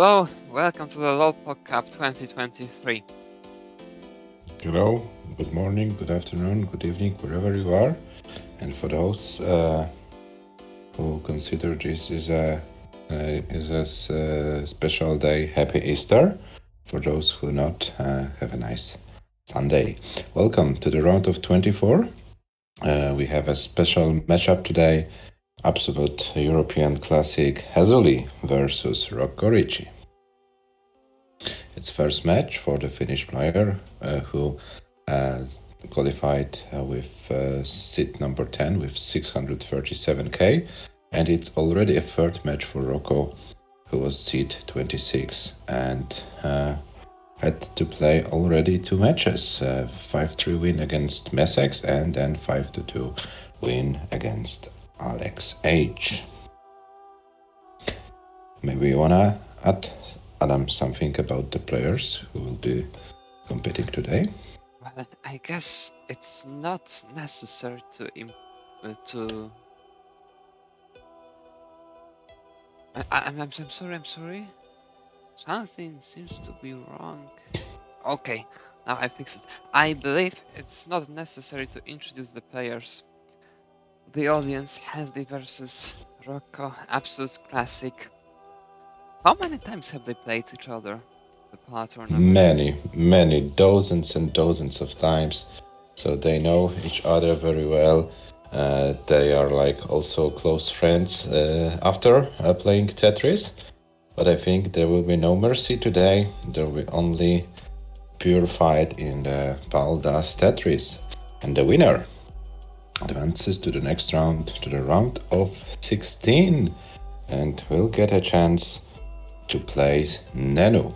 Hello, welcome to the LOL Cup 2023. Hello, good morning, good afternoon, good evening, wherever you are. And for those who consider this is a special day, happy Easter. For those who not, have a nice Sunday. Welcome to the round of 24. We have a special matchup today. Absolute European classic HEZZULI versus ROCCORICCI. It's first match for the Finnish player who qualified with seat number 10 with 637k, and it's already a third match for Rocco, who was seat 26 and had to play already two matches, 5-3 win against Messex and then 5-2 win against Alex H. Maybe you wanna add, Adam, something about the players who will be competing today? Well, I guess it's not necessary to. I'm sorry. Something seems to be wrong. Okay, now I fixed it. I believe it's not necessary to introduce the players. The audience HEZZULI versus Rocco, absolute classic. How many times have they played each other? The PAL tournaments. Many, dozens and dozens of times. So they know each other very well. They are like also close friends after playing Tetris. But I think there will be no mercy today. There will be only pure fight in the Baldas Tetris. And the winner advances to the next round, to the round of 16. And will get a chance to play Nenu.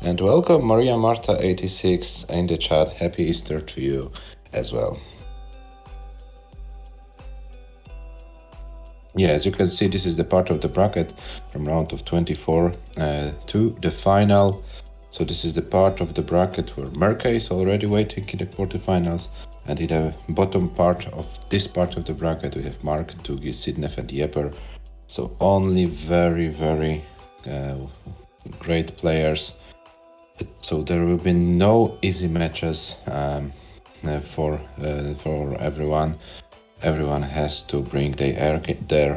And welcome Maria Marta 86 in the chat. Happy Easter to you as well. Yeah, as you can see, this is the part of the bracket from round of 24 to the final. So this is the part of the bracket where Merke is already waiting in the quarterfinals. And in the bottom part of this part of the bracket, we have Mark, Tugi, Sidnef and Jeper. So only very great players. So there will be no easy matches for everyone. Everyone has to bring their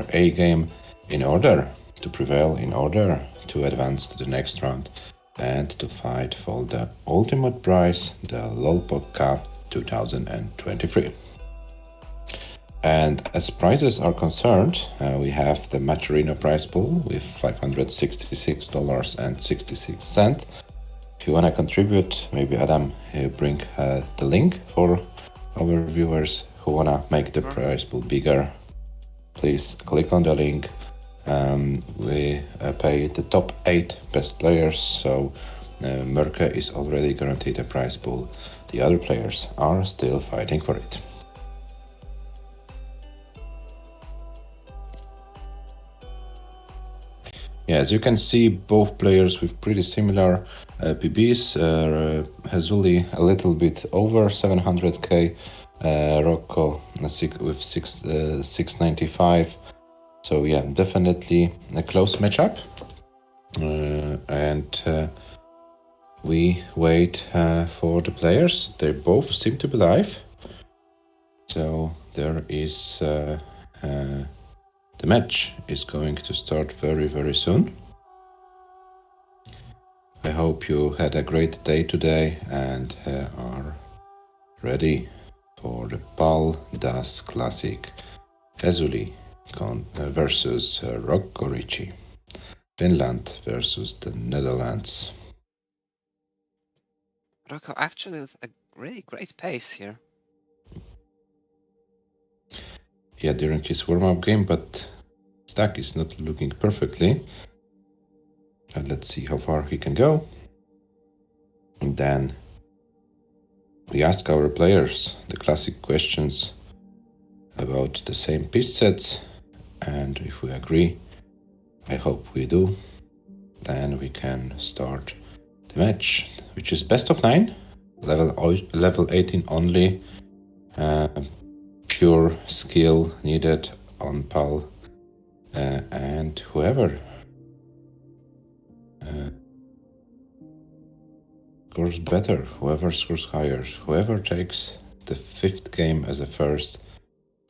A game in order to prevail, in order to advance to the next round and to fight for the ultimate prize, the Lolpok Cup 2023. And as prizes are concerned, we have the Maturino prize pool with $566.66. If you want to contribute, maybe Adam, you bring the link for our viewers who want to make the prize pool bigger. Please click on the link. We pay the top 8 best players, so Merke is already guaranteed a prize pool. The other players are still fighting for it. Yeah, as you can see, both players with pretty similar PBs. HEZZULI a little bit over 700k, Rocco with 695. So yeah, definitely a close matchup. And we wait for the players. They both seem to be live. So there is the match is going to start very soon. I hope you had a great day today and are ready for the PAL Das Classic HEZZULI versus ROCCORICCI. Finland versus the Netherlands. Rocco actually with a really great pace here. Yeah, during his warm-up game, but stack is not looking perfectly. And let's see how far he can go. And then we ask our players the classic questions about the same piece sets, and if we agree, I hope we do, then we can start the match, which is best of 9, level 18 only, pure skill needed on PAL, and whoever scores better, whoever scores higher, whoever takes the 5th game as a first,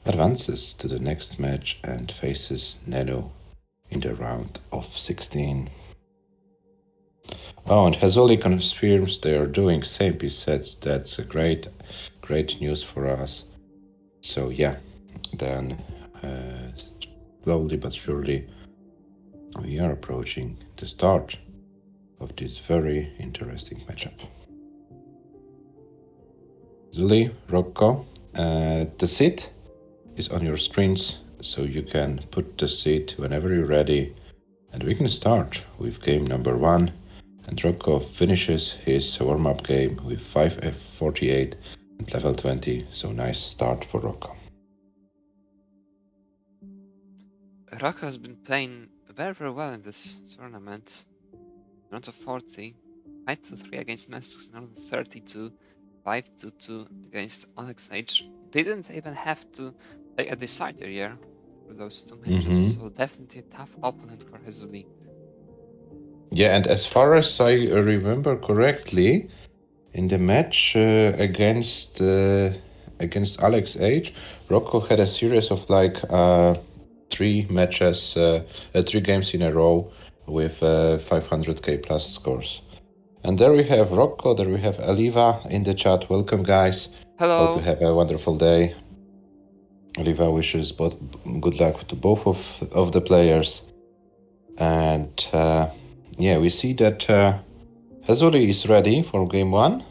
advances to the next match and faces Neno in the round of 16. Oh, and HEZZULI confirms they are doing same piece sets. That's a great news for us. So yeah, then slowly but surely we are approaching the start of this very interesting matchup. HEZZULI, Rocco, the seat is on your screens, so you can put the seat whenever you're ready, and we can start with game number 1. And Rocco finishes his warm-up game with 5F48 and level 20, so nice start for Rocco. Rocco has been playing very well in this tournament. Round of 40, 5-3 against Mesx, round 32, 5-2 against Alex H. They didn't even have to play a decider here for those two matches, so definitely a tough opponent for HEZZULI. Yeah, and as far as I remember correctly, in the match against Alex H, Rocco had a series of like 3 matches, 3 games in a row with 500k plus scores. And there we have Rocco, there we have Aliva in the chat. Welcome, guys. Hello. Hope you have a wonderful day. Aliva wishes good luck to both of the players. And yeah, we see that HEZZULI is ready for game 1.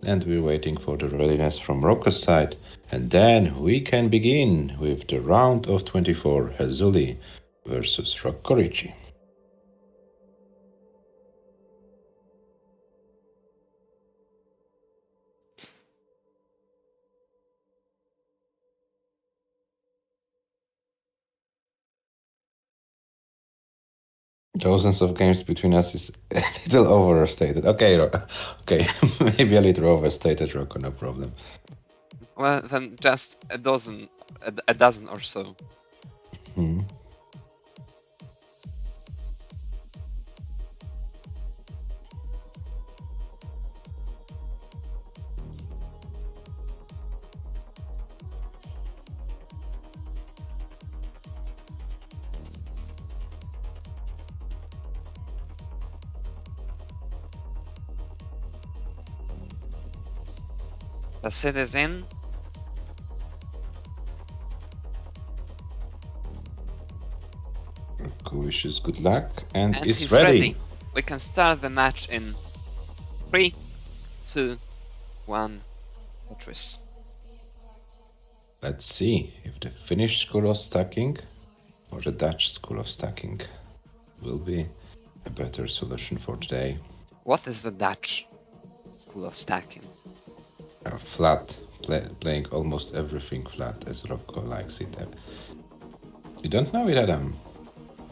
And we're waiting for the readiness from Rocco's side. And then we can begin with the round of 24, HEZZULI versus ROCCORICCI. Dozens of games between us is a little overstated. Okay, maybe a little overstated, Rocco, no problem. Well, then just a dozen or so. The set is in. Rocco wishes good luck and he's ready. We can start the match in 3, 2, 1, Tetris. Let's see if the Finnish school of stacking or the Dutch school of stacking will be a better solution for today. What is the Dutch school of stacking? Flat, playing almost everything flat as Rocco likes it. You don't know it, Adam.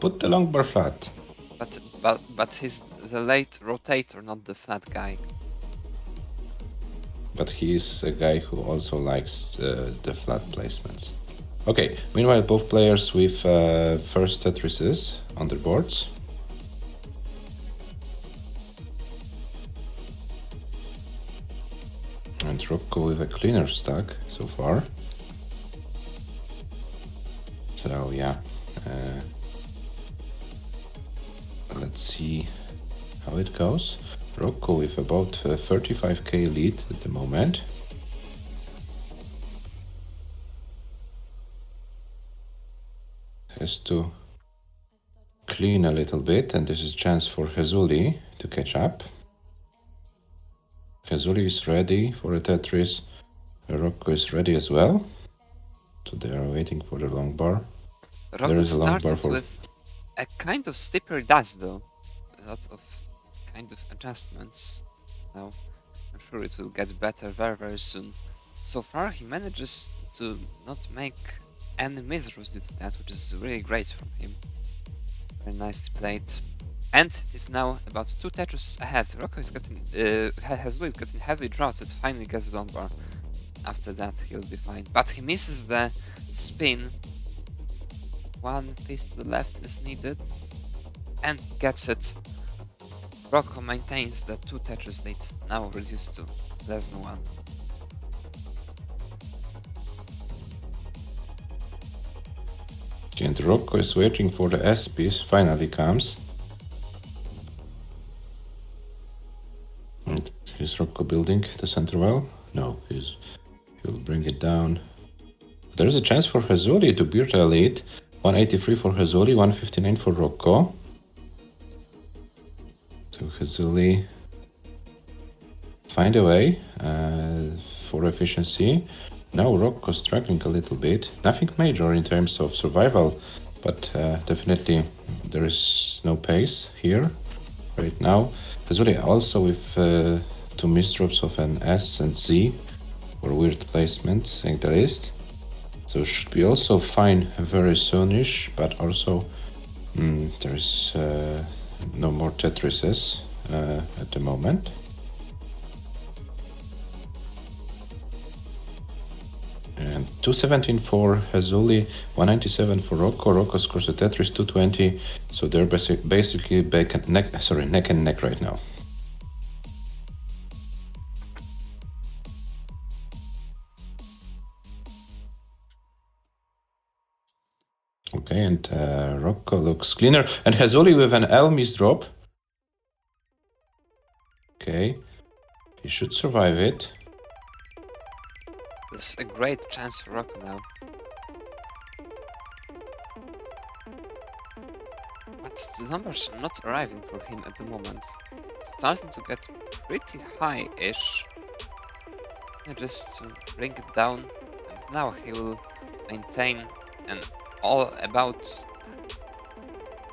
Put the long bar flat. But he's the late rotator, not the flat guy. But he is a guy who also likes the flat placements. Okay, meanwhile both players with first Tetrises on their boards. And Rocco with a cleaner stack so far. So yeah, let's see how it goes. Rocco with about 35k lead at the moment. Has to clean a little bit, and this is a chance for HEZZULI to catch up. HEZZULI is ready for a Tetris. Rocco is ready as well. So they are waiting for the long bar. Rocco started with a kind of steeper dash though. A lot of kind of adjustments. Now I'm sure it will get better very soon. So far he manages to not make any misrows due to that, which is really great from him. Very nicely played. And it is now about 2 Tetris ahead. Rocco is getting HEZZULI is getting heavily droughted, finally gets the long bar. After that he'll be fine. But he misses the spin. One piece to the left is needed. And gets it. Rocco maintains the 2 Tetris lead, now reduced to less than 1. And Rocco is waiting for the S piece, finally comes. And is Rocco building the center well? No, he'll bring it down. There is a chance for HEZZULI to beat the lead. 183 for HEZZULI, 159 for Rocco. So HEZZULI find a way for efficiency. Now Rocco struggling a little bit. Nothing major in terms of survival, but definitely there is no pace here right now. HEZZULI also with 2 misdrops of an S and Z for weird placements, saying the least. So should be also fine very soonish, but also there is no more Tetrises at the moment. And 217 for HEZZULI, 197 for Rocco. Rocco scores a Tetris 220, so they're basically neck and neck right now. Okay, and Rocco looks cleaner, and HEZZULI with an L misdrop. Okay, he should survive it. This is a great chance for Rocco now. But the numbers are not arriving for him at the moment. It's starting to get pretty high-ish. Just to bring it down, and now he will maintain an all about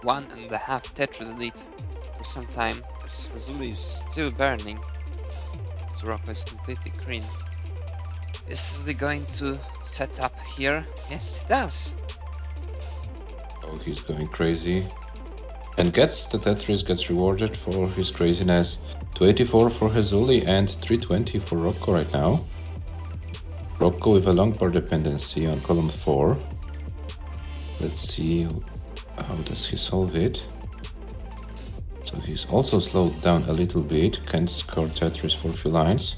1.5 Tetris lead for some time, as HEZZULI is still burning, as Rocco is completely green. Is HEZZULI going to set up here? Yes, he does. Oh, he's going crazy. And gets the Tetris, gets rewarded for his craziness. 284 for HEZZULI and 320 for Rocco right now. Rocco with a long bar dependency on column 4. Let's see how does he solve it. So he's also slowed down a little bit, can't score Tetris for a few lines.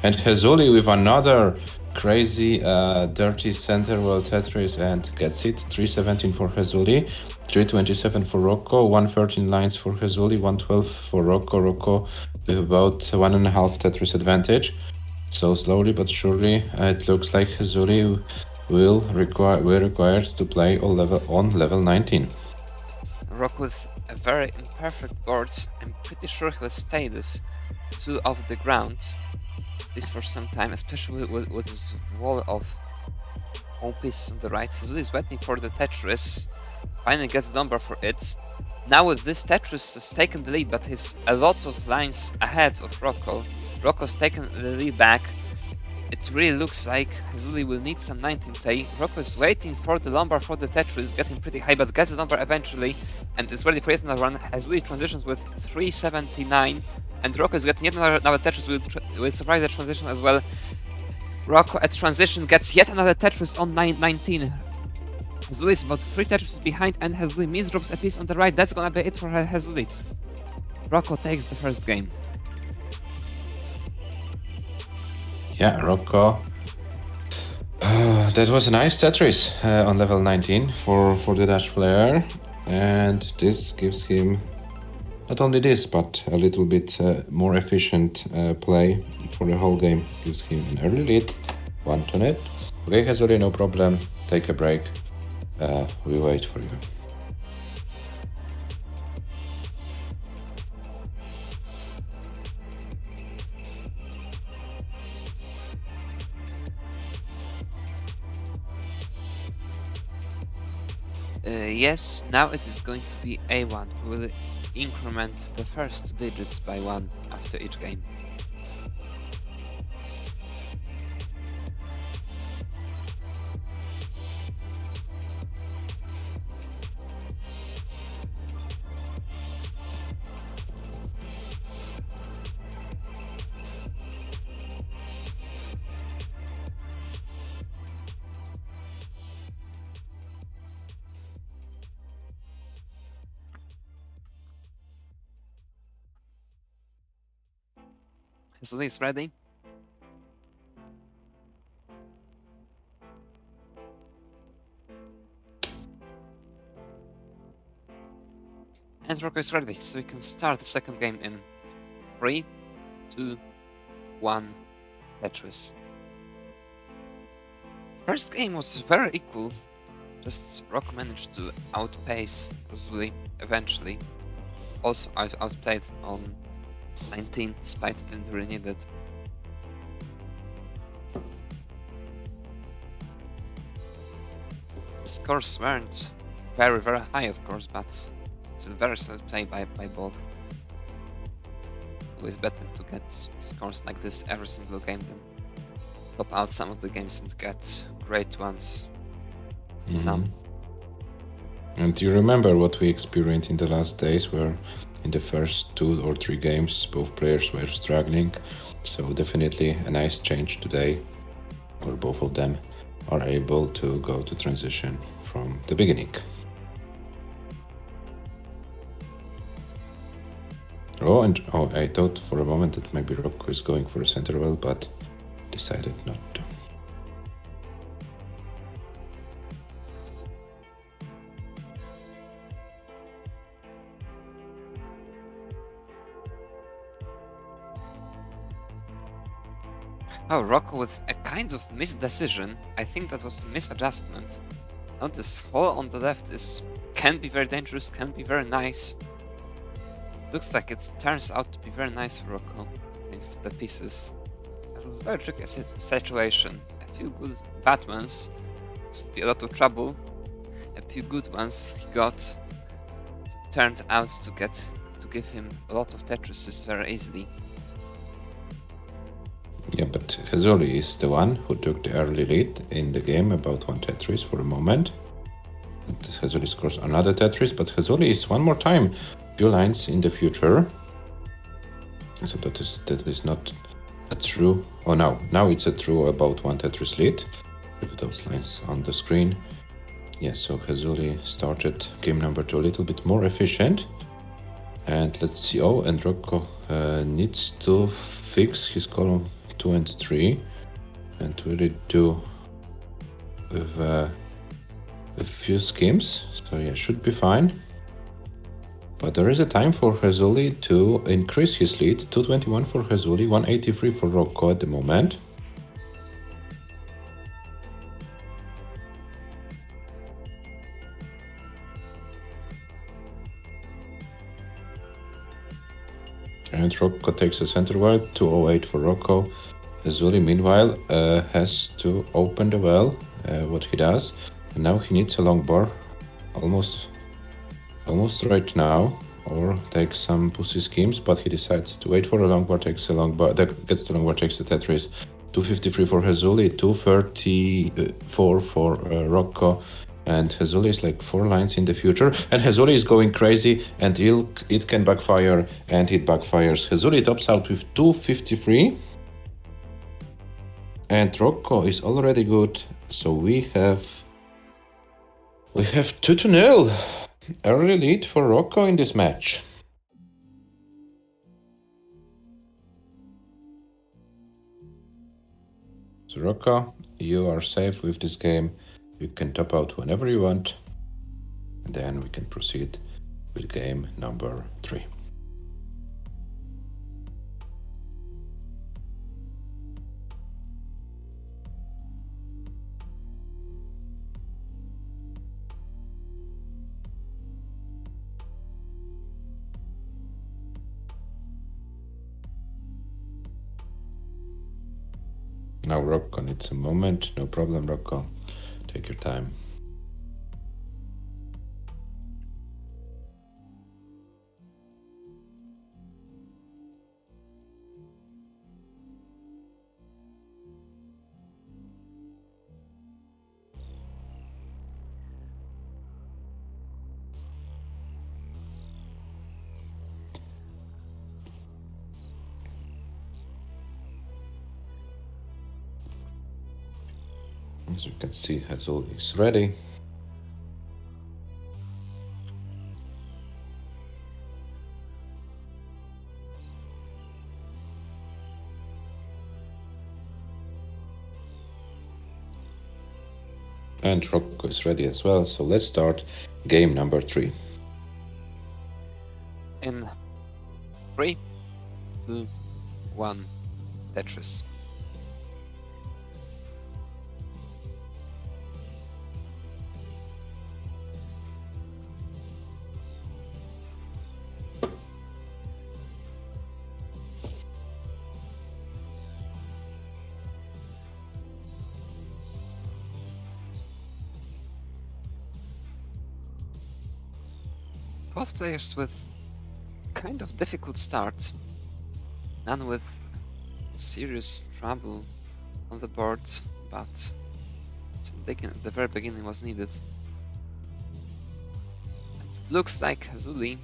And HEZZULI with another crazy dirty center well Tetris and gets it. 317 for HEZZULI, 327 for Rocco, 113 lines for HEZZULI, 112 for Rocco. Rocco with about 1.5 Tetris advantage. So slowly but surely it looks like HEZZULI will required to play on level 19. Rocco with a very imperfect board. I'm pretty sure he will stay this 2 off the ground, at least for some time, especially with this wall of OPs on the right. HEZZULI is waiting for the Tetris, finally gets the number for it. Now with this Tetris has taken the lead, but he's a lot of lines ahead of Rocco. Rocco's taken the lead back. It really looks like HEZZULI will need some 19k. Rocco is waiting for the lumbar for the Tetris, getting pretty high, but gets the number eventually, and is ready for yet another run. HEZZULI transitions with 379, and Rocco is getting yet another Tetris, will survive the transition as well. Rocco at transition gets yet another Tetris on 19. HEZZULI is about 3 Tetris behind, and HEZZULI misdrops a piece on the right. That's gonna be it for HEZZULI. Rocco takes the first game. Yeah, Rocco. That was a nice Tetris on level 19 for the Dutch player, and this gives him not only this, but a little bit more efficient play for the whole game. Gives him an early lead, 1 to net. Okay, HEZZULI, no problem. Take a break. We wait for you. Yes, now it is going to be A1. We will increment the first 2 digits by 1 after each game. HEZZULI is ready. And Rocco is ready, so we can start the second game in 3, 2, 1, Tetris. First game was very equal, just Rocco managed to outpace HEZZULI eventually. Also outplayed on 19, despite it didn't really need it. The scores weren't very, very high, of course, but still very solid play by both. Always better to get scores like this every single game than top out some of the games and get great ones. Some. And you remember what we experienced in the last days, where in the first 2 or 3 games both players were struggling. So definitely a nice change today, where both of them are able to go to transition from the beginning. Oh, I thought for a moment that maybe Rocco is going for a center well, but decided not to. Oh, Rocco with a kind of misdecision. I think that was a misadjustment. Now this hole on the left can be very dangerous, can be very nice. Looks like it turns out to be very nice for Rocco, thanks to the pieces. It was a very tricky situation. A few good bad ones, this would be a lot of trouble. A few good ones he got. It turned out to give him a lot of Tetrises very easily. Yeah, but HEZZULI is the one who took the early lead in the game about 1 Tetris for a moment. And HEZZULI scores another Tetris, but HEZZULI is one more time few lines in the future. So that is not a true. Oh, now it's a true about 1 Tetris lead. With those lines on the screen. Yeah, so HEZZULI started game number 2 a little bit more efficient. And let's see. Oh, and Rocco needs to fix his column 2 and 3 and really do with a few schemes. So yeah, should be fine. But there is a time for HEZZULI to increase his lead. 221 for HEZZULI, 183 for Rocco at the moment. And Rocco takes the center well, 208 for Rocco. HEZZULI meanwhile has to open the well, what he does. And now he needs a long bar, almost right now, or takes some pussy schemes, but he decides to wait for a long bar, takes a long bar, gets the long bar, takes the Tetris. 253 for HEZZULI, 234 for Rocco. And HEZZULI is like 4 lines in the future, and HEZZULI is going crazy, and it can backfire, and it backfires. HEZZULI tops out with 253, and Rocco is already good, so we have 2-0 early lead for Rocco in this match. So Rocco, you are safe with this game. You can top out whenever you want. And then we can proceed with game number 3. Now Rocco needs a moment. No problem, Rocco. Take your time. As you can see, HEZZULI is ready. And Rocco is ready as well, so let's start game number 3. In 3, 2, 1, Tetris. Both players with kind of difficult start, none with serious trouble on the board, but some digging at the very beginning was needed. And it looks like HEZZULI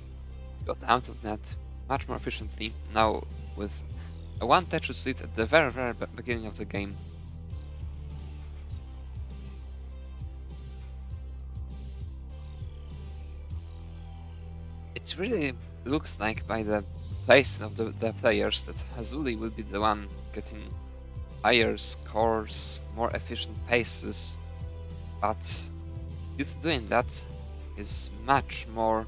got out of that much more efficiently, now with a 1 Tetris lead at the very beginning of the game. It really looks like by the placing of the players that HEZZULI will be the one getting higher scores, more efficient paces, but due to doing that, is much more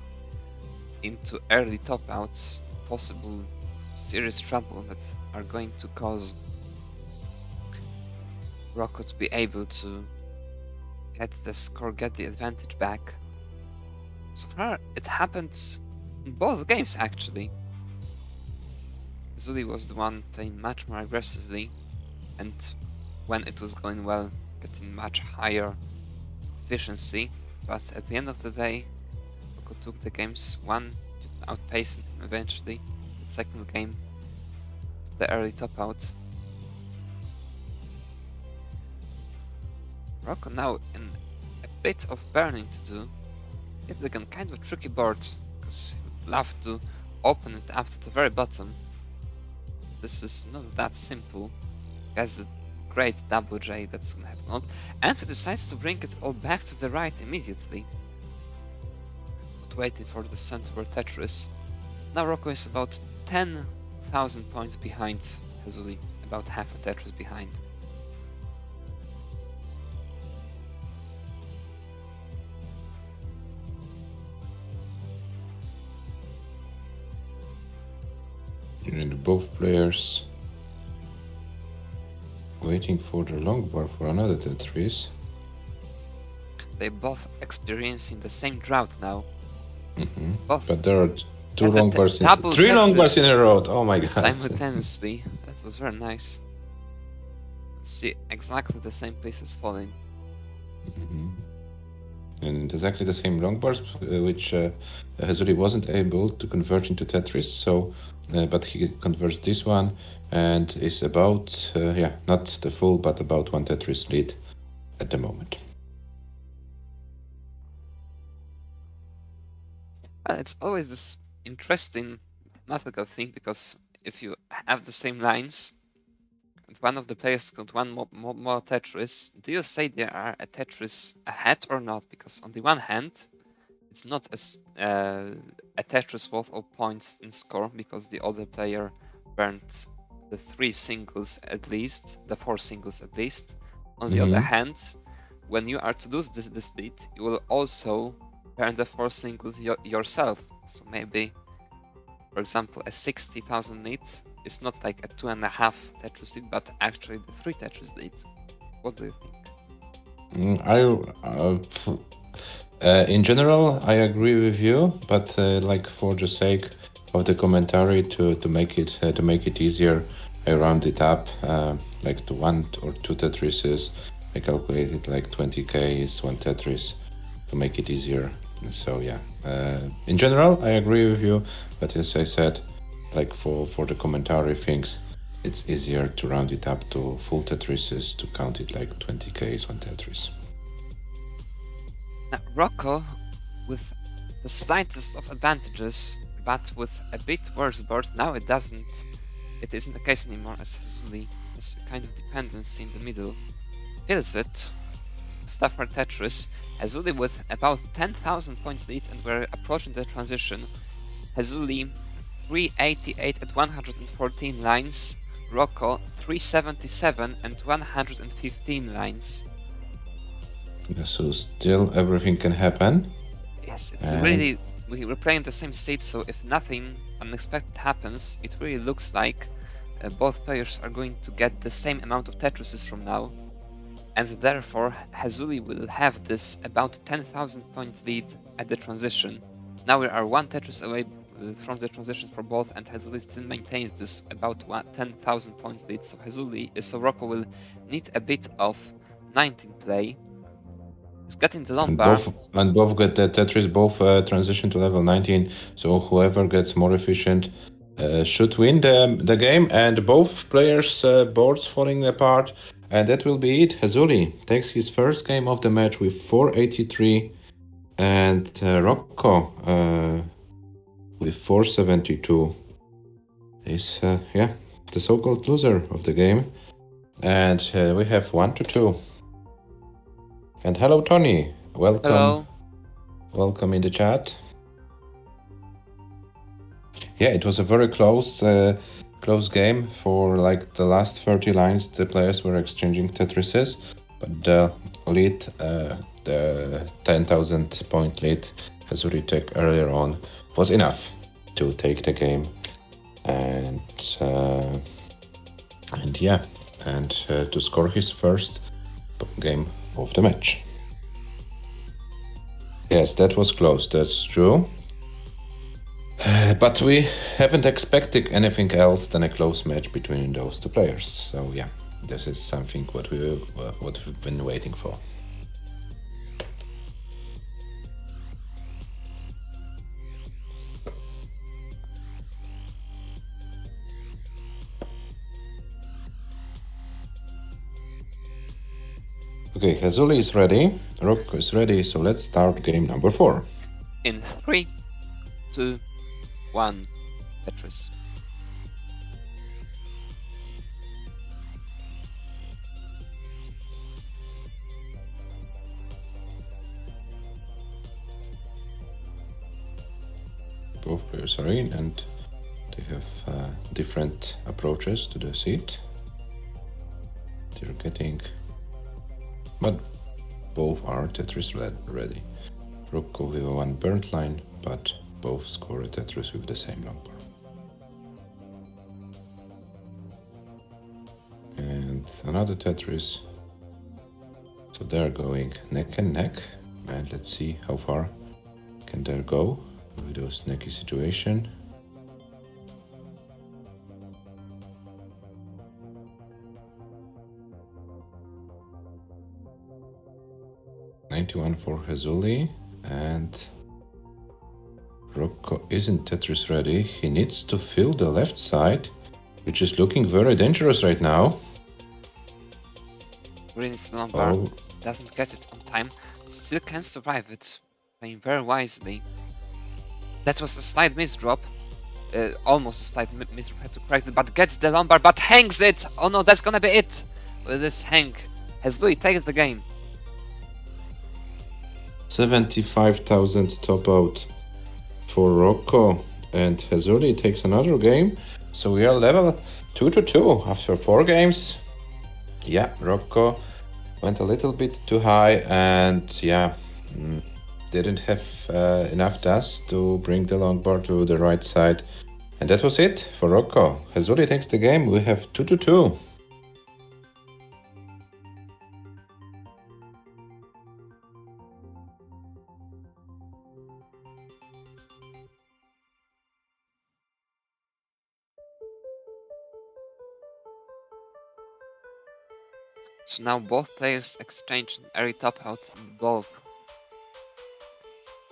into early top outs, possible serious trouble that are going to cause Rocco to be able to get the score, get the advantage back. So far, it happened in both games actually. HEZZULI was the one playing much more aggressively, and when it was going well, getting much higher efficiency, but at the end of the day, Rocco took the games, one outpacing him eventually, the second game, to the early top out. Rocco now in a bit of burning to do. It's again kind of a tricky board, because he would love to open it up to the very bottom. This is not that simple. He has a great double J that's gonna happen on, and he decides to bring it all back to the right immediately. Not waiting for the center Tetris. Now Rocco is about 10,000 points behind HEZZULI, about half a Tetris behind. And both players waiting for the long bar for another Tetris. They both experiencing the same drought now. But there are two long bars three long bars in a row. Oh my god. Simultaneously. That was very nice. See exactly the same pieces falling. And exactly the same long bars, which HEZZULI wasn't able to convert into Tetris, so but he converts this one and is about, not the full, but about 1 Tetris lead at the moment. Well, it's always this interesting mathematical thing, because if you have the same lines and one of the players got one more Tetris, do you say they are a Tetris ahead or not? Because on the one hand, it's not a Tetris worth of points in score, because the other player burned the 3 singles at least, the 4 singles at least. On the other hand, when you are to lose this lead, you will also burn the 4 singles yourself. So maybe, for example, a 60,000 lead is not like a 2.5 Tetris lead, but actually the 3 Tetris lead. What do you think? In general, I agree with you, but like for the sake of the commentary, to make it easier, I round it up, like to 1 or 2 Tetrises. I calculated like 20k is 1 Tetris to make it easier. So yeah, in general, I agree with you, but as I said, like for the commentary things, it's easier to round it up to full Tetrises, to count it like 20k is 1 Tetris. Now, Rocco, with the slightest of advantages, but with a bit worse board, now it isn't the case anymore, as HEZZULI has a kind of dependency in the middle. Fills it, stuff for Tetris, HEZZULI with about 10,000 points lead, and we're approaching the transition. HEZZULI 388 at 114 lines, Rocco 377 and 115 lines. So still everything can happen. Yes, it's And really... We're playing the same state, so if nothing unexpected happens, it really looks like both players are going to get the same amount of Tetrises from now, and therefore HEZZULI will have this about 10,000 point lead at the transition. Now we are one Tetris away from the transition for both, and HEZZULI still maintains this about 10,000 points lead. So so Rocco will need a bit of 19 play. He's getting the Lombard. both get the Tetris, both transition to level 19. So whoever gets more efficient should win the game. And both players' boards falling apart. And that will be it. HEZZULI takes his first game of the match with 483, and Rocco with 472 is the so-called loser of the game. And we have 1-2. And hello, Tony. Welcome. Hello. Welcome in the chat. Yeah, it was a very close game. For like the last 30 lines, the players were exchanging Tetrises, but the lead, the 10,000 point lead HEZZULI took earlier on, was enough to take the game, and to score his first game of the match. Yes, that was close, that's true. But we haven't expected anything else than a close match between those two players. So yeah, this is something what we've been waiting for. Okay, HEZZULI is ready, Rocco is ready, so let's start game number 4. In 3, 2, 1, Tetris. Both players are in, and they have different approaches to the seat. They're getting, but both are Tetris ready. Rocco with one burnt line, but both score a Tetris with the same number. And another Tetris. So they're going neck and neck, and let's see how far can they go with those necky situation. $91 for HEZZULI, and Rocco isn't Tetris ready. He needs to fill the left side, which is looking very dangerous right now. Green's Lombard doesn't get it on time, still can survive it, playing very wisely. That was a slight misdrop, almost a slight misdrop, had to correct it, but gets the Lombard, but hangs it! Oh no, that's gonna be it! With this hang, HEZZULI takes the game. 75,000 top out for Rocco, and HEZZULI takes another game. So we are level 2-2 after 4 games. Yeah, Rocco went a little bit too high, and yeah, didn't have enough dust to bring the longboard to the right side. And that was it for Rocco. HEZZULI takes the game. We have 2-2. So now both players exchange an early top out, both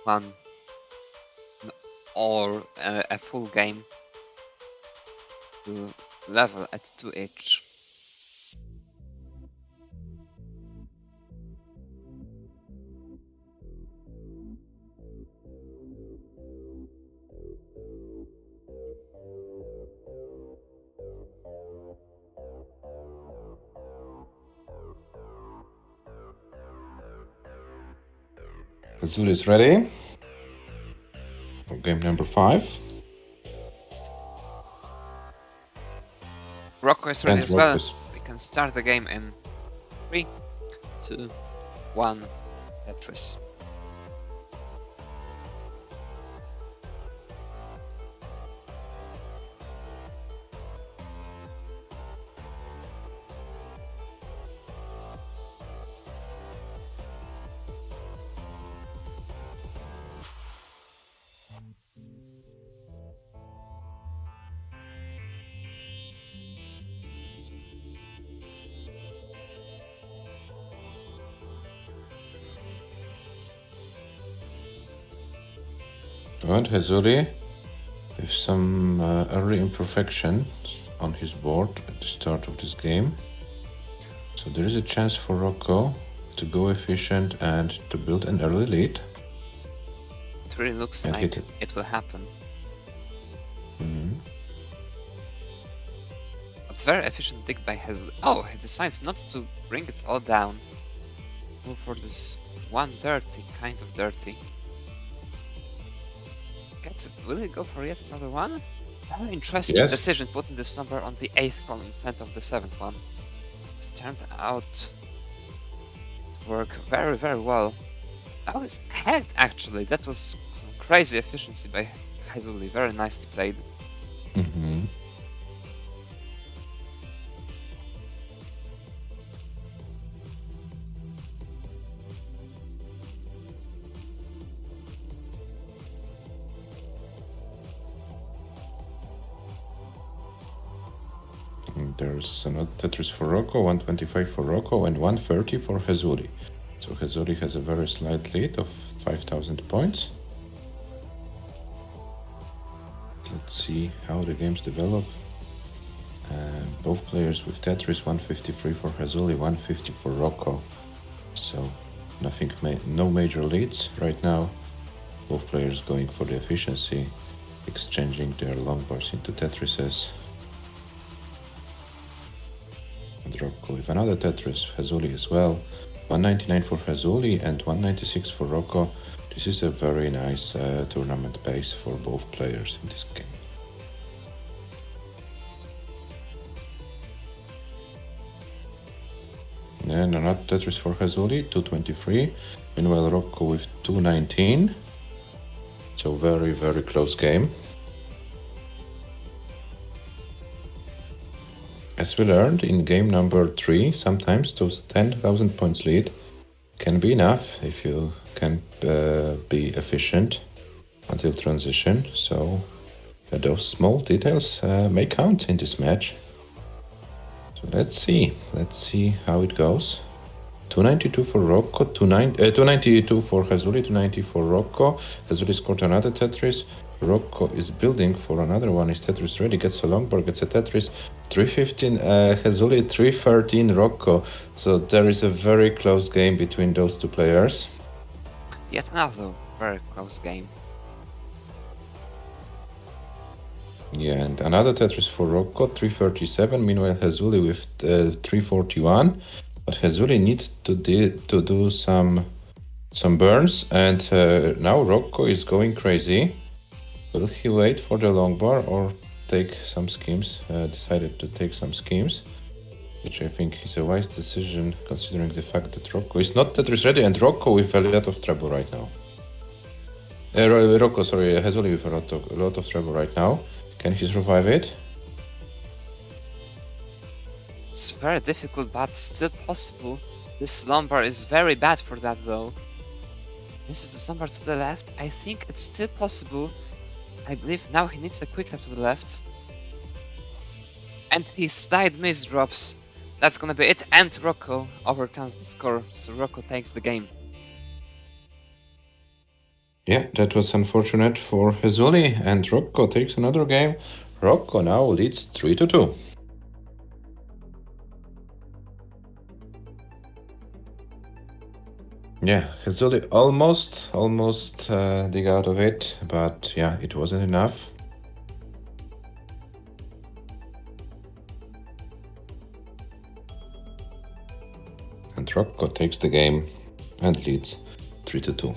one or a full game to level at 2 each. HEZZULI is ready for game number 5. Rocco is ready as well. We can start the game in 3, 2, 1, Tetris. And HEZZULI with some early imperfections on his board at the start of this game. So there is a chance for Rocco to go efficient and to build an early lead. It really looks And like hit it will happen. It's very efficient dig by HEZZULI. Oh, he decides not to bring it all down. Go for this one dirty, kind of dirty. Gets it. Will he go for yet another one? Very interesting Yes. decision, putting this number on the 8th column instead of the 7th one. It's turned out to work very, very well. That was hacked, actually. That was some crazy efficiency by HEZZULI. Very nicely played. There's another Tetris for Rocco, 125 for Rocco, and 130 for HEZZULI. So HEZZULI has a very slight lead of 5,000 points. Let's see how the games develop. Both players with Tetris, 153 for HEZZULI, 150 for Rocco. So no major leads right now. Both players going for the efficiency, exchanging their long bars into Tetrises. And Rocco with another Tetris, HEZZULI as well. 199 for HEZZULI and 196 for Rocco. This is a very nice tournament base for both players in this game. And another Tetris for HEZZULI, 223. Meanwhile, Rocco with 219. So very, very close game. As we learned in game number 3, sometimes those 10,000 points lead can be enough if you can be efficient until transition. So those small details may count in this match. So let's see how it goes. 292 for Rocco, 292 for HEZZULI, 290 for Rocco. HEZZULI scored another Tetris. Rocco is building for another one. His Tetris ready, gets a long bar, gets a Tetris. 315 HEZZULI, 313 Rocco. So there is a very close game between those two players. Yet another very close game. Yeah, and another Tetris for Rocco, 337. Meanwhile, HEZZULI with 341. But HEZZULI needs to do some burns, and now Rocco is going crazy. Will he wait for the long bar or take some schemes? Decided to take some schemes, which I think is a wise decision considering the fact that Rocco is not Tetris ready, and Rocco with a lot of trouble right now. HEZZULI with a lot of trouble right now. Can he survive it? It's very difficult, but still possible. This lumbar is very bad for that though. This is the lumbar to the left. I think it's still possible. I believe now he needs a quick tap to the left. And he slide miss drops. That's gonna be it, and Rocco overcomes the score, so Rocco takes the game. Yeah, that was unfortunate for HEZZULI, and Rocco takes another game. Rocco now leads 3-2. Yeah, HEZZULI almost dig out of it, but yeah, it wasn't enough. And Rocco takes the game and leads 3-2.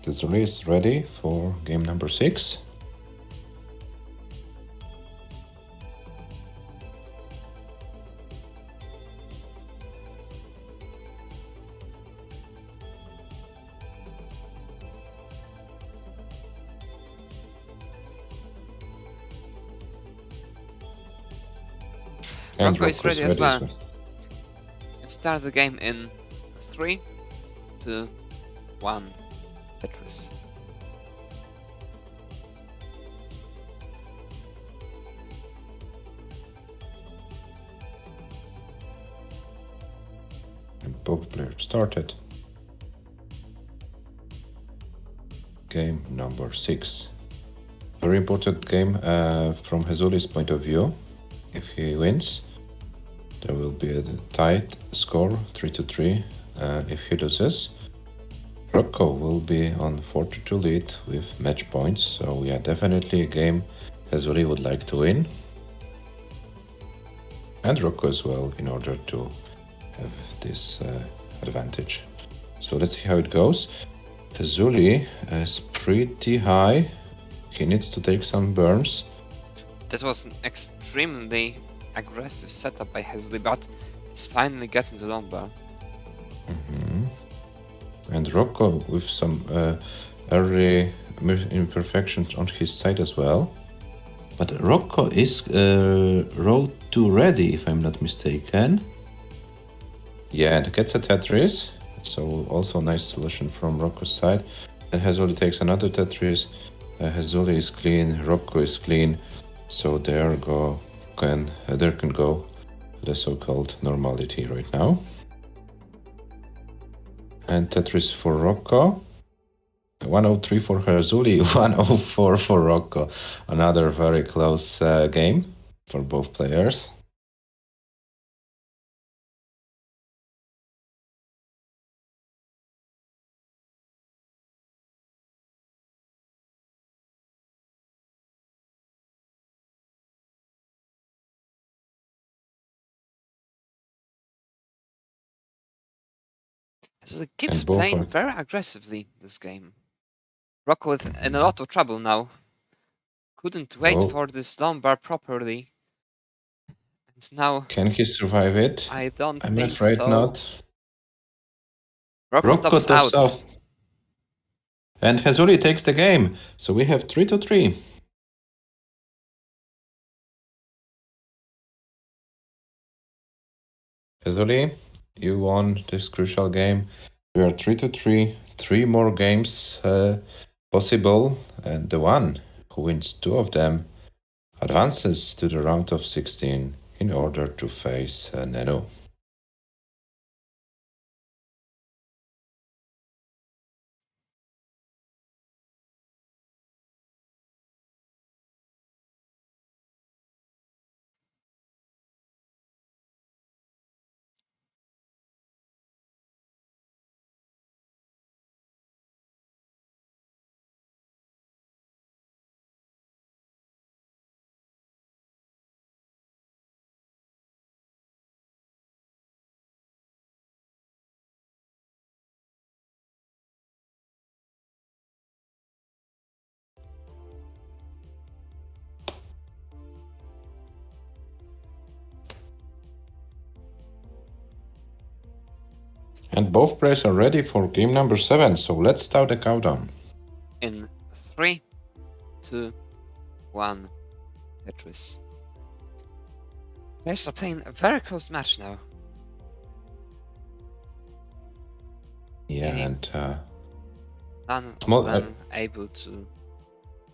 HEZZULI is ready for game number 6. And Rocco is ready as as well. Let's start the game in 3, 2, 1. Tetris. And both players started. Game number 6. Very important game from HEZZULI's point of view. If he wins, there will be a tight score, 3-3. If he loses, Rocco will be on 4-2 lead with match points. So yeah, definitely a game HEZZULI would like to win. And Rocco as well, in order to have this advantage. So let's see how it goes. HEZZULI is pretty high. He needs to take some burns. That was an extremely aggressive setup by HEZZULI, but he's finally getting the long bar. And Rocco with some early imperfections on his side as well. But Rocco is Ro2 ready, if I'm not mistaken. Yeah, and gets a Tetris. So also nice solution from Rocco's side. And HEZZULI takes another Tetris. HEZZULI is clean, Rocco is clean. So there can go the so-called normality right now. And Tetris for Rocco. 103 for HEZZULI, 104 for Rocco. Another very close game for both players. HEZZULI keeps And both playing are- very aggressively this game. Rocco is in a lot of trouble now. Couldn't wait Oh. for this long bar properly. And now Can he survive it? I don't I'm think afraid so. not. Rocco tops out. And HEZZULI takes the game. So we have 3-3. HEZZULI, you won this crucial game. We are 3-3. 3 more games possible. And the one who wins 2 of them advances to the round of 16 in order to face Neno. And both players are ready for game number 7, so let's start the countdown. In 3, 2, 1. Tetris. Players are playing a very close match now. Yeah, Okay. and None Small- of them able to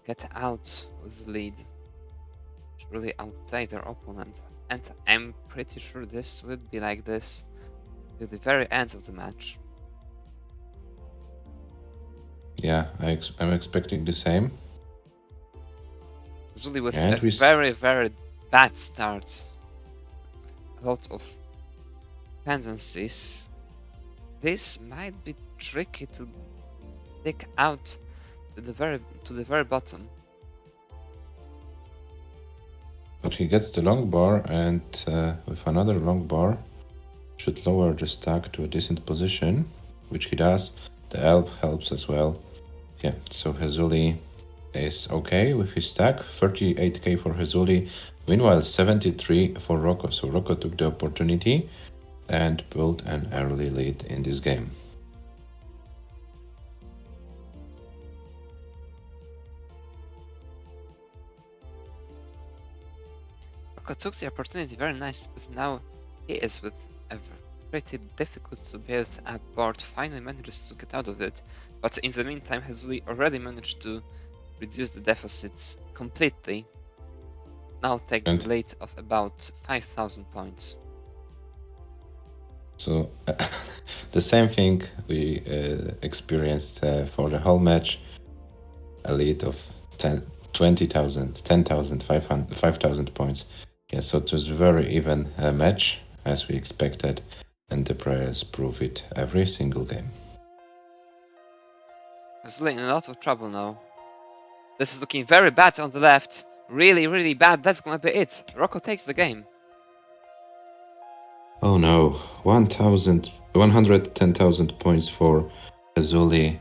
get out with the lead. Which really outplay their opponent. And I'm pretty sure this will be like this till the very end of the match. yeah, I'm expecting the same. HEZZULI with And a we very, very bad start. A lot of dependencies. This might be tricky to dig out to the very bottom. But he gets the long bar, and with another long bar, should lower the stack to a decent position, which he does. The elf helps as well. Yeah, so HEZZULI is okay with his stack, 38k for HEZZULI, meanwhile 73 for Rocco. So Rocco took the opportunity and built an early lead in this game. Rocco took the opportunity, very nice, but now he is with a pretty difficult to build a board, finally manages to get out of it, but in the meantime HEZZULI already managed to reduce the deficit completely, now takes the lead of about 5,000 points. So the same thing we experienced for the whole match, a lead of 20,000, 10,000, 5,000 points. Yeah, so it was a very even match as we expected, and the players prove it every single game. HEZZULI in a lot of trouble now. This is looking very bad on the left. Really, really bad. That's gonna be it. Rocco takes the game. Oh no, 110,000 points for HEZZULI.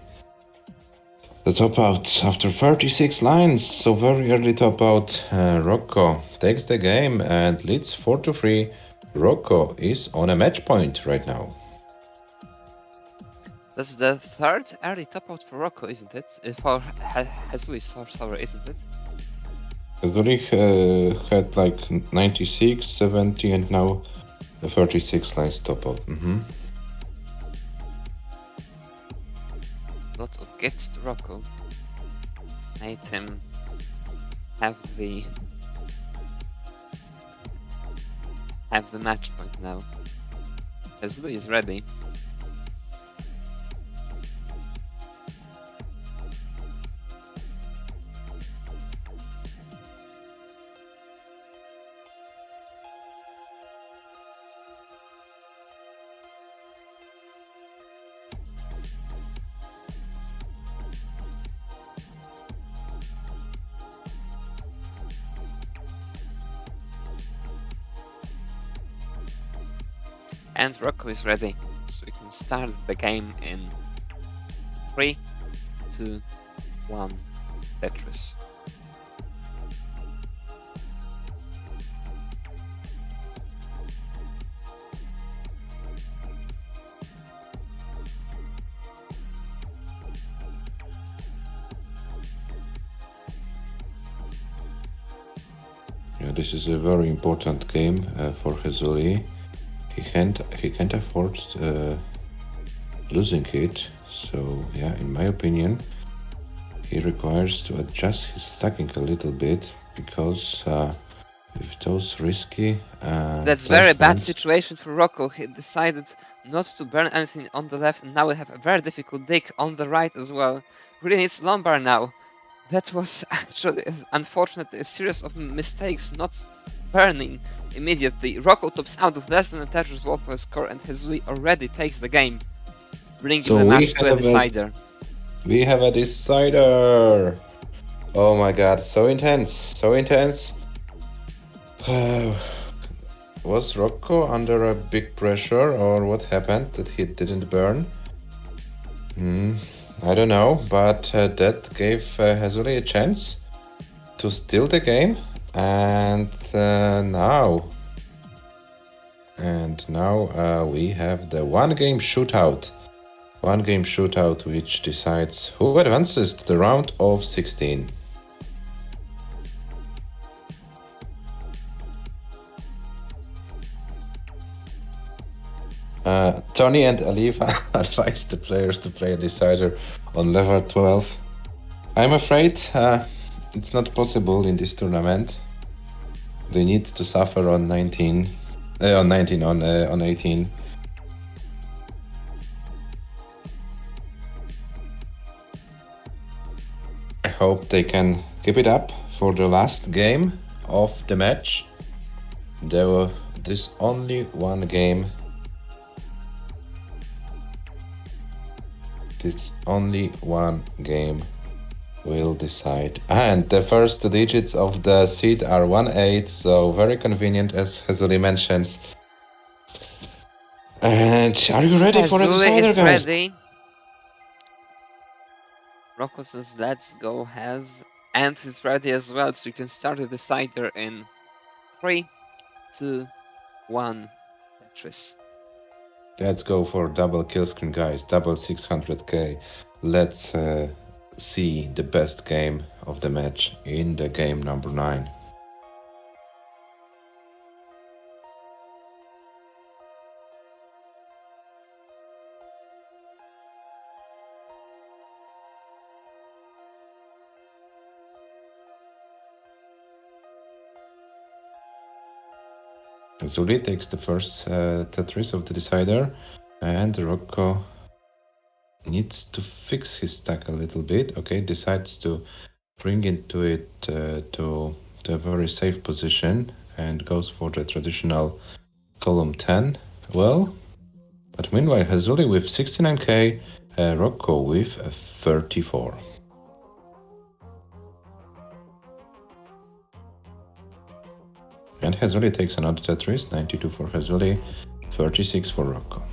The top out after 36 lines, so very early top out. Rocco takes the game and leads 4-3. Rocco is on a match point right now. That's the third early top out for Rocco, isn't it? For HEZZULI, sorry, isn't it? HEZZULI had like 96, 70, and now 36 lines top out. Lot of gifts to Rocco. Made him have the match point now. HEZZULI is ready. And Rocco is ready, so we can start the game in 3, 2, 1, Tetris. Yeah, this is a very important game for HEZZULI. He can't afford losing it, so yeah, in my opinion, he requires to adjust his stacking a little bit, because with those risky That's very bad situation for Rocco. He decided not to burn anything on the left, and now we have a very difficult dig on the right as well. Really needs lumbar now. That was actually, unfortunately, a series of mistakes not burning immediately. Rocco tops out with less than a Tetris wall for a score, and HEZZULI already takes the game, bringing So the we match to a have decider. We have a decider! Oh my god, so intense, so intense! Was Rocco under a big pressure, or what happened that he didn't burn? I don't know, but that gave HEZZULI a chance to steal the game, and now we have the one-game shootout. One-game shootout which decides who advances to the round of 16. Tony and Aliva advise the players to play a decider on level 12. I'm afraid it's not possible in this tournament. They need to suffer on 18. I hope they can keep it up for the last game of the match. There's only one game. This only one game will decide. And the first digits of the seed are 1-8, so very convenient, as HEZZULI mentions. And are you ready for a decider, HEZZULI is guys? ready. Rocco says, let's go, Hez. And he's ready as well, so you can start the decider in 3, 2, 1, Tetris. Let's go for double kill screen, guys. Double 600k. Let's see the best game of the match in the game number 9. HEZZULI takes the first Tetris of the decider, and Rocco needs to fix his stack a little bit. Okay, decides to bring into it to a very safe position and goes for the traditional column 10. Well, but meanwhile HEZZULI with 69k, Rocco with 34. And HEZZULI takes another Tetris, 92 for HEZZULI, 36 for Rocco.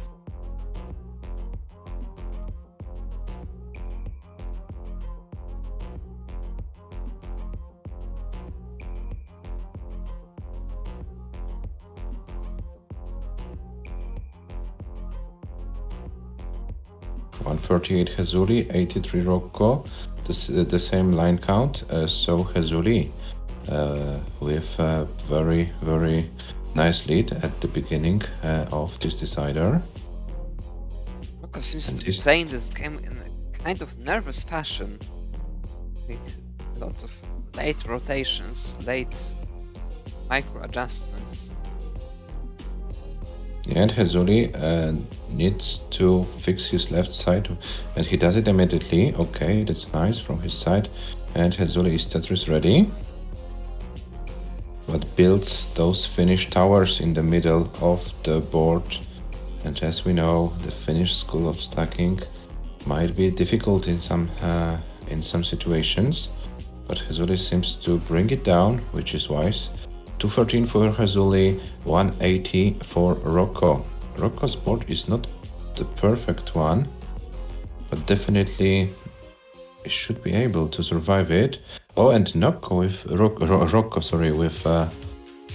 $138 HEZZULI, 83 Rocco, the same line count, so HEZZULI with a very, very nice lead at the beginning of this decider. Rocco seems to be playing this game in a kind of nervous fashion. I think a lot of late rotations, late micro adjustments. And HEZZULI needs to fix his left side, and he does it immediately. Okay, that's nice from his side. And HEZZULI is Tetris ready, but builds those Finnish towers in the middle of the board. And as we know, the Finnish school of stacking might be difficult in some situations, but HEZZULI seems to bring it down, which is wise. 213 for HEZZULI, 180 for Rocco. Rocco's board is not the perfect one, but definitely he should be able to survive it. Oh, and Rocco with with a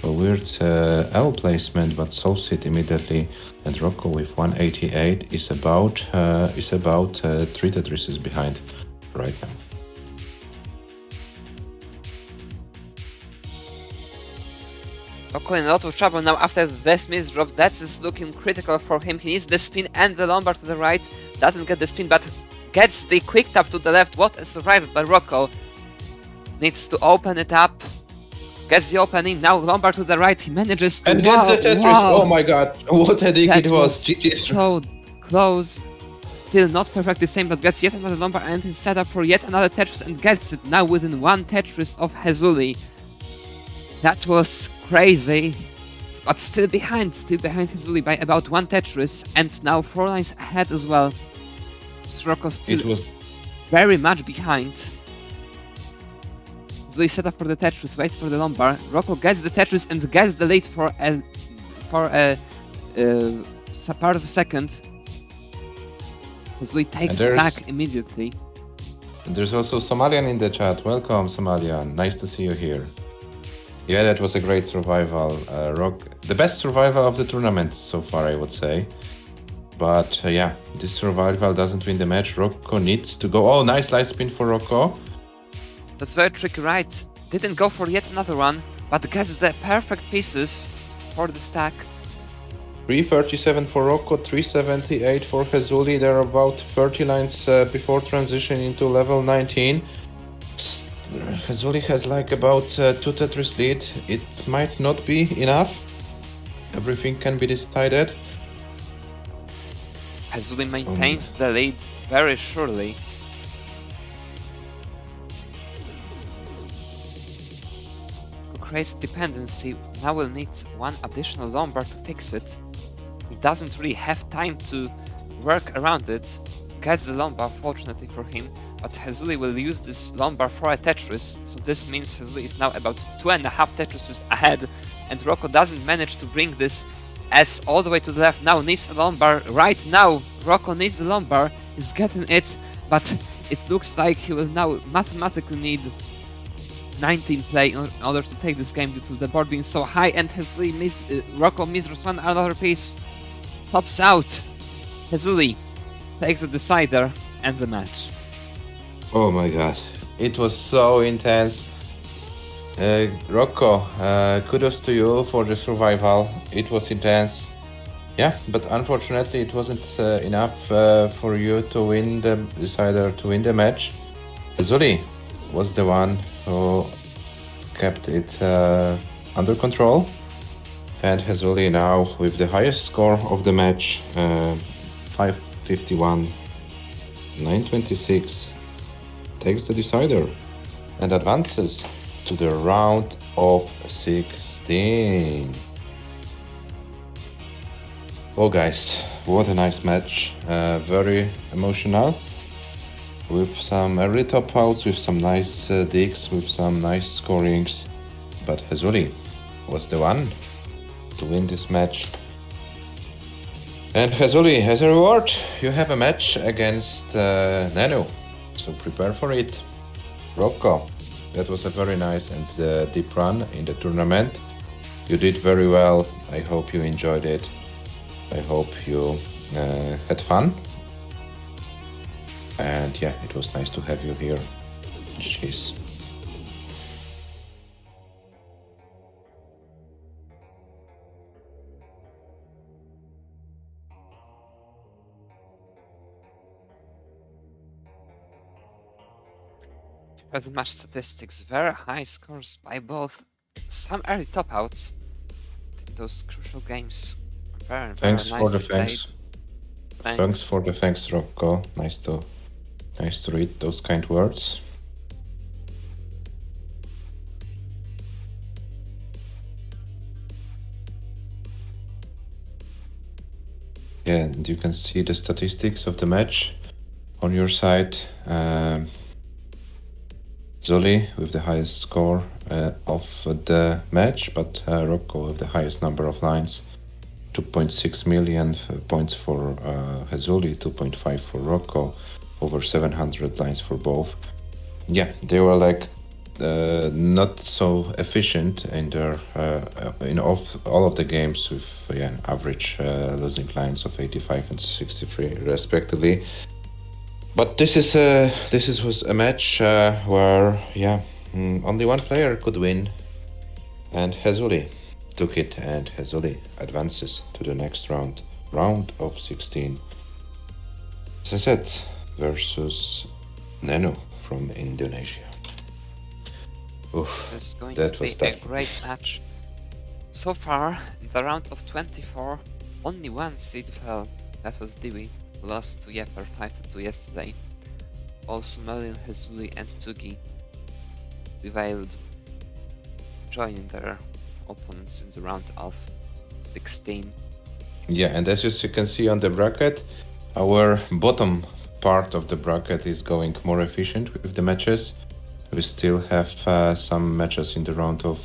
weird L placement, but solves it immediately. And Rocco with 188 is about 3 Tetrises behind right now. Rocco in a lot of trouble now after this miss drops. That is looking critical for him. He needs the spin and the Lombard to the right. Doesn't get the spin, but gets the quick tap to the left. What a survival by Rocco. Needs to open it up. Gets the opening. Now Lombard to the right. He manages to... And gets the Tetris. Wow. Oh my god, what a dig it was. So close. Still not perfectly same, but gets yet another Lombard and is set up for yet another Tetris and gets it now within 1 Tetris of HEZZULI. That was crazy, but still behind HEZZULI by about 1 Tetris, and now 4 lines ahead as well. Rocco still very much behind. HEZZULI set up for the Tetris, waits for the Lombard. Rocco gets the Tetris and gets the lead for a part of a second. HEZZULI takes it back immediately. And there's also Somalian in the chat. Welcome, Somalian. Nice to see you here. Yeah, that was a great survival. The best survival of the tournament so far, I would say. But yeah, this survival doesn't win the match. Rocco needs to go. Oh, nice light spin for Rocco. That's very tricky, right? Didn't go for yet another one, but gets the perfect pieces for the stack. 337 for Rocco, 378 for HEZZULI. They're about 30 lines before transition into level 19. HEZZULI has like about 2 Tetris lead. It might not be enough. Everything can be decided. HEZZULI maintains the lead very surely. Creates dependency. Now we'll need 1 additional Lombard to fix it. He doesn't really have time to work around it. Gets the Lombard, fortunately for him. But HEZZULI will use this Lombard for a Tetris, so this means HEZZULI is now about 2.5 Tetrises ahead, and Rocco doesn't manage to bring this S all the way to the left. Now needs a Lombard right now. Rocco needs the Lombard, is getting it, but it looks like he will now mathematically need 19 play in order to take this game due to the board being so high, and HEZZULI Rocco misses one another piece, pops out. HEZZULI takes the decider and the match. Oh my god, it was so intense. Rocco, kudos to you for the survival. It was intense. Yeah, but unfortunately it wasn't enough for you to win the decider, to win the match. HEZZULI was the one who kept it under control. And HEZZULI now with the highest score of the match, 551, 926, takes the decider and advances to the round of 16. Oh guys, what a nice match, very emotional, with some early top outs, with some nice digs, with some nice scorings, but HEZZULI was the one to win this match. And HEZZULI, as a reward, you have a match against Nanu, so prepare for it. Rocco, that was a very nice and deep run in the tournament. You did very well, I hope you enjoyed it. I hope you had fun. And yeah, it was nice to have you here. Cheers. The match statistics, very high scores by both. Some early top outs in those crucial games. Very, very Thanks for nicely the played. Thanks for the thanks, Rocco. Nice to read those kind words. Yeah, and you can see the statistics of the match on your side. HEZZULI with the highest score of the match, but Rocco with the highest number of lines. 2.6 million points for HEZZULI, 2.5 for Rocco, over 700 lines for both. Yeah, they were like not so efficient in their in all of the games, with an average losing lines of 85 and 63 respectively. But this was a match where only one player could win, and HEZZULI took it, and HEZZULI advances to the next round of 16. As I said, versus Nanu from Indonesia. Oof, this is going that to be was a tough. great match. So far, in the round of 24, only one seed fell. That was Dewey, who lost to Yepper 5-2 yesterday. Also Merlin, HEZZULI and Tugi prevailed, joining their opponents in the round of 16. Yeah, and as you can see on the bracket, our bottom part of the bracket is going more efficient with the matches. We still have some matches in the round of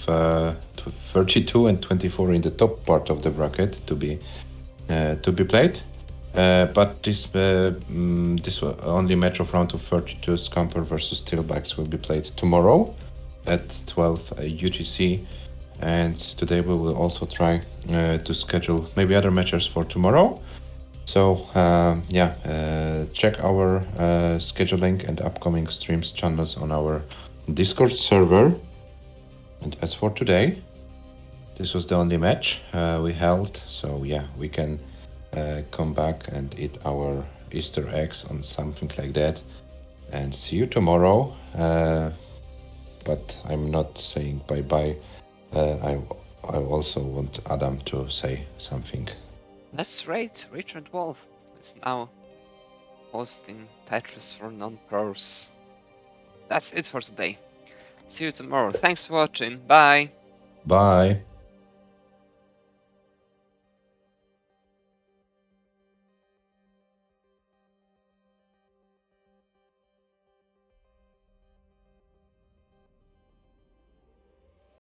32 and 24 in the top part of the bracket to be played. But this only match of round of 32, Scamper versus Steelbacks, will be played tomorrow at 12 UTC. And today we will also try to schedule maybe other matches for tomorrow. So check our scheduling and upcoming streams channels on our Discord server. And as for today, this was the only match we held. So yeah, we can come back and eat our Easter eggs on something like that. And see you tomorrow. But I'm not saying bye-bye. I also want Adam to say something. That's right, Richard Wolf is now hosting Tetris for non-pros. That's it for today. See you tomorrow. Thanks for watching. Bye. Bye.